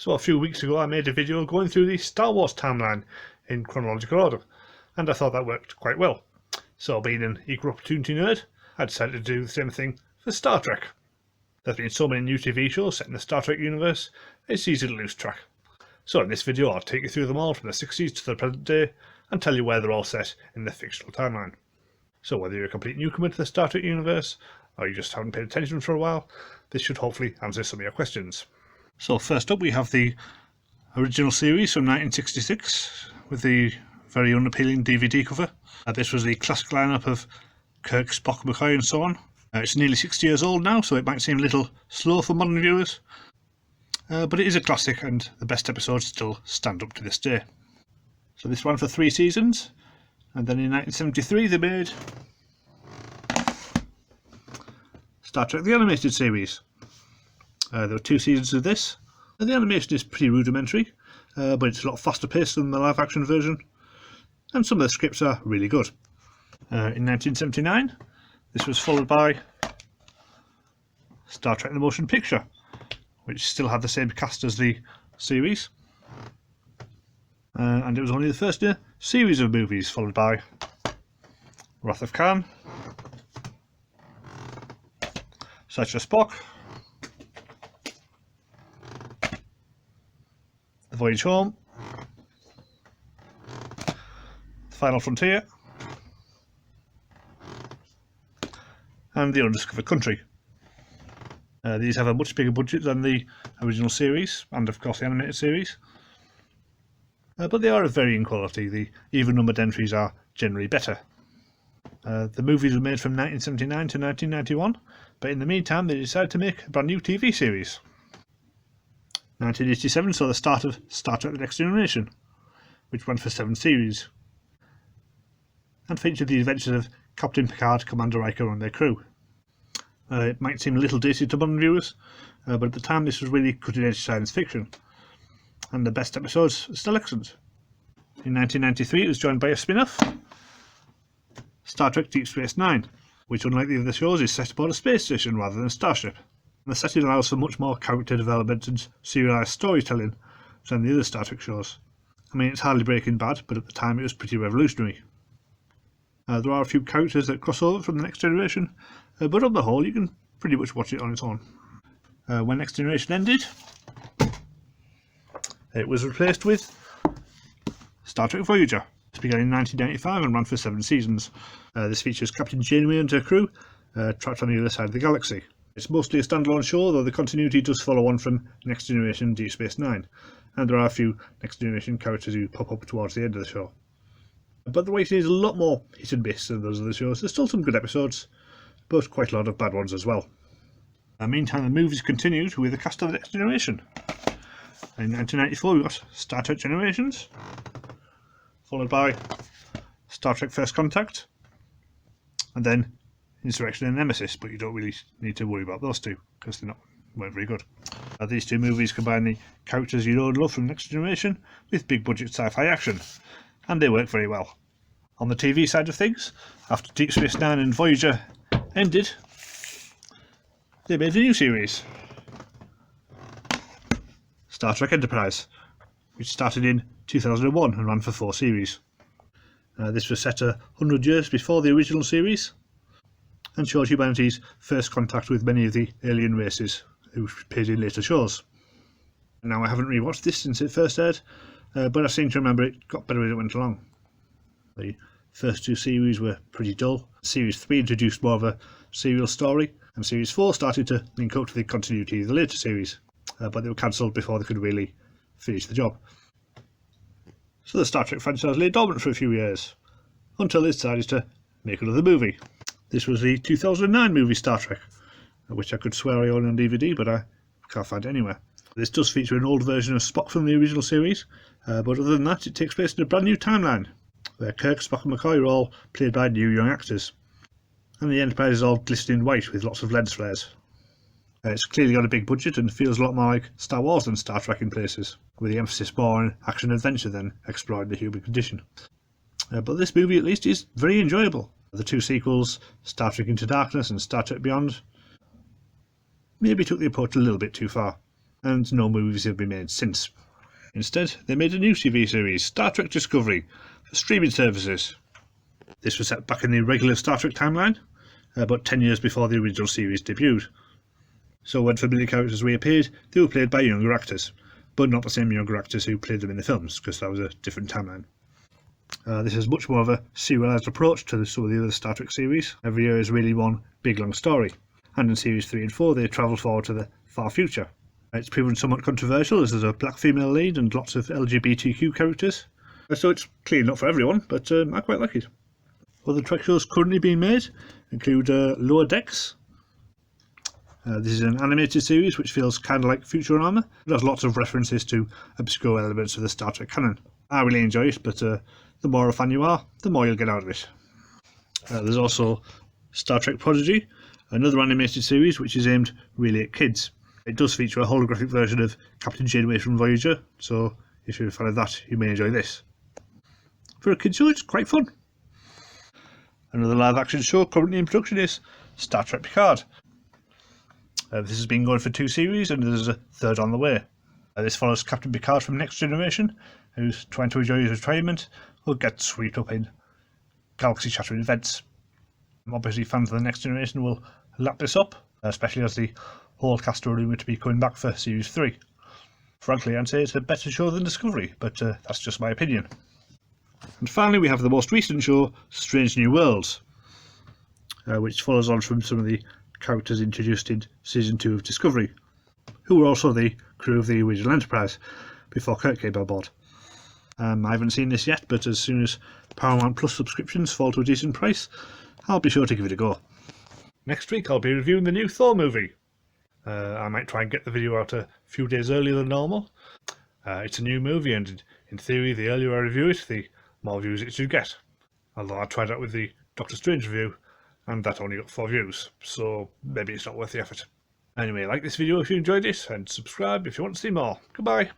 So a few weeks ago I made a video going through the Star Wars timeline in chronological order, and I thought that worked quite well. So being an equal opportunity nerd, I decided to do the same thing for Star Trek. There's been so many new TV shows set in the Star Trek universe, it's easy to lose track. So in this video I'll take you through them all from the 60s to the present day and tell you where they're all set in the fictional timeline. So whether you're a complete newcomer to the Star Trek universe, or you just haven't paid attention for a while, this should hopefully answer some of your questions. So first up we have the original series from 1966 with the very unappealing DVD cover. This was the classic lineup of Kirk, Spock, McCoy and so on. It's nearly 60 years old now, so it might seem a little slow for modern viewers. But it is a classic and the best episodes still stand up to this day. So this ran for 3 seasons, and then in 1973 they made Star Trek the Animated Series. There were 2 seasons of this, and the animation is pretty rudimentary, but it's a lot faster paced than the live action version, and some of the scripts are really good. In 1979 this was followed by Star Trek the Motion Picture, which still had the same cast as the series, and it was only the first in a series of movies, followed by Wrath of Khan, Search for Spock, The Voyage Home, The Final Frontier, and The Undiscovered Country. These have a much bigger budget than the original series, and of course the animated series. But they are of varying quality. The even-numbered entries are generally better. The movies were made from 1979 to 1991, but in the meantime they decided to make a brand new TV series. 1987 saw the start of Star Trek The Next Generation, which ran for 7 series, and featured the adventures of Captain Picard, Commander Riker and their crew. It might seem a little dated to modern viewers, but at the time this was really cutting-edge science fiction, and the best episodes are still excellent. In 1993 it was joined by a spin-off, Star Trek Deep Space Nine, which unlike the other shows is set aboard a space station rather than a starship. And the setting allows for much more character development and serialised storytelling than the other Star Trek shows. I mean, it's hardly Breaking Bad, but at the time it was pretty revolutionary. There are a few characters that cross over from the Next Generation, but on the whole you can pretty much watch it on its own. When Next Generation ended, it was replaced with Star Trek Voyager. This began in 1995 and ran for 7 seasons. This features Captain Janeway and her crew trapped on the other side of the galaxy. It's mostly a standalone show, though the continuity does follow on from Next Generation Deep Space Nine, and there are a few Next Generation characters who pop up towards the end of the show. But the writing is a lot more hit and miss than those other shows. There's still some good episodes, but quite a lot of bad ones as well. Meantime, the movies continued with the cast of the Next Generation. In 1994 we got Star Trek Generations, followed by Star Trek First Contact, and then Insurrection and Nemesis, but you don't really need to worry about those two because they weren't very good. These 2 movies combine the characters you know and love from Next Generation with big budget sci-fi action, and they work very well. On the TV side of things, after Deep Space Nine and Voyager ended, they made a new series, Star Trek Enterprise, which started in 2001 and ran for 4 series. This was set 100 years before the original series and showed humanity's first contact with many of the alien races who appeared in later shows. Now, I haven't rewatched this since it first aired, but I seem to remember it got better as it went along. The first 2 series were pretty dull. Series 3 introduced more of a serial story, and Series 4 started to link up to the continuity of the later series, but they were cancelled before they could really finish the job. So the Star Trek franchise lay dormant for a few years, until they decided to make another movie. This was the 2009 movie Star Trek, which I could swear I own on DVD, but I can't find it anywhere. This does feature an old version of Spock from the original series, but other than that it takes place in a brand new timeline, where Kirk, Spock and McCoy are all played by new young actors, and the Enterprise is all glistening white with lots of lens flares. It's clearly got a big budget and feels a lot more like Star Wars than Star Trek in places, with the emphasis more on action-adventure than exploring the human condition. But this movie at least is very enjoyable. The 2 sequels, Star Trek Into Darkness and Star Trek Beyond, maybe took the approach a little bit too far. and no movies have been made since. Instead, they made a new TV series, Star Trek Discovery, for streaming services. This was set back in the regular Star Trek timeline, about 10 years before the original series debuted. So when familiar characters reappeared, they were played by younger actors, but not the same younger actors who played them in the films, because that was a different timeline. This is much more of a serialised approach to some of the other Star Trek series. Every year is really one big long story, and in Series 3 and 4 they travel forward to the far future. It's proven somewhat controversial as there's a black female lead and lots of LGBTQ characters, so it's clearly not for everyone, but I quite like it. Other Trek shows currently being made include Lower Decks. This is an animated series which feels kind of like Futurama. It has lots of references to obscure elements of the Star Trek canon. I really enjoy it, but the more a fan you are, the more you'll get out of it. There's also Star Trek Prodigy, another animated series which is aimed really at kids. It does feature a holographic version of Captain Janeway from Voyager, so if you're a fan of that, you may enjoy this. For a kids show, it's quite fun. Another live action show currently in production is Star Trek Picard. This has been going for 2 series and there's a third on the way. This follows Captain Picard from Next Generation, who's trying to enjoy his retirement or get swept up in galaxy-shattering events. Obviously fans of the Next Generation will lap this up, especially as the whole cast are rumoured to be coming back for Series 3. Frankly, I'd say it's a better show than Discovery, but that's just my opinion. And finally we have the most recent show, Strange New Worlds, which follows on from some of the characters introduced in Season 2 of Discovery, who were also the crew of the original Enterprise before Kirk came aboard. I haven't seen this yet, but as soon as Paramount Plus subscriptions fall to a decent price, I'll be sure to give it a go. Next week I'll be reviewing the new Thor movie. I might try and get the video out a few days earlier than normal. It's a new movie and in theory the earlier I review it, the more views it should get. Although I tried that with the Doctor Strange review and that only got 4 views, so maybe it's not worth the effort. Anyway, like this video if you enjoyed it, and subscribe if you want to see more. Goodbye!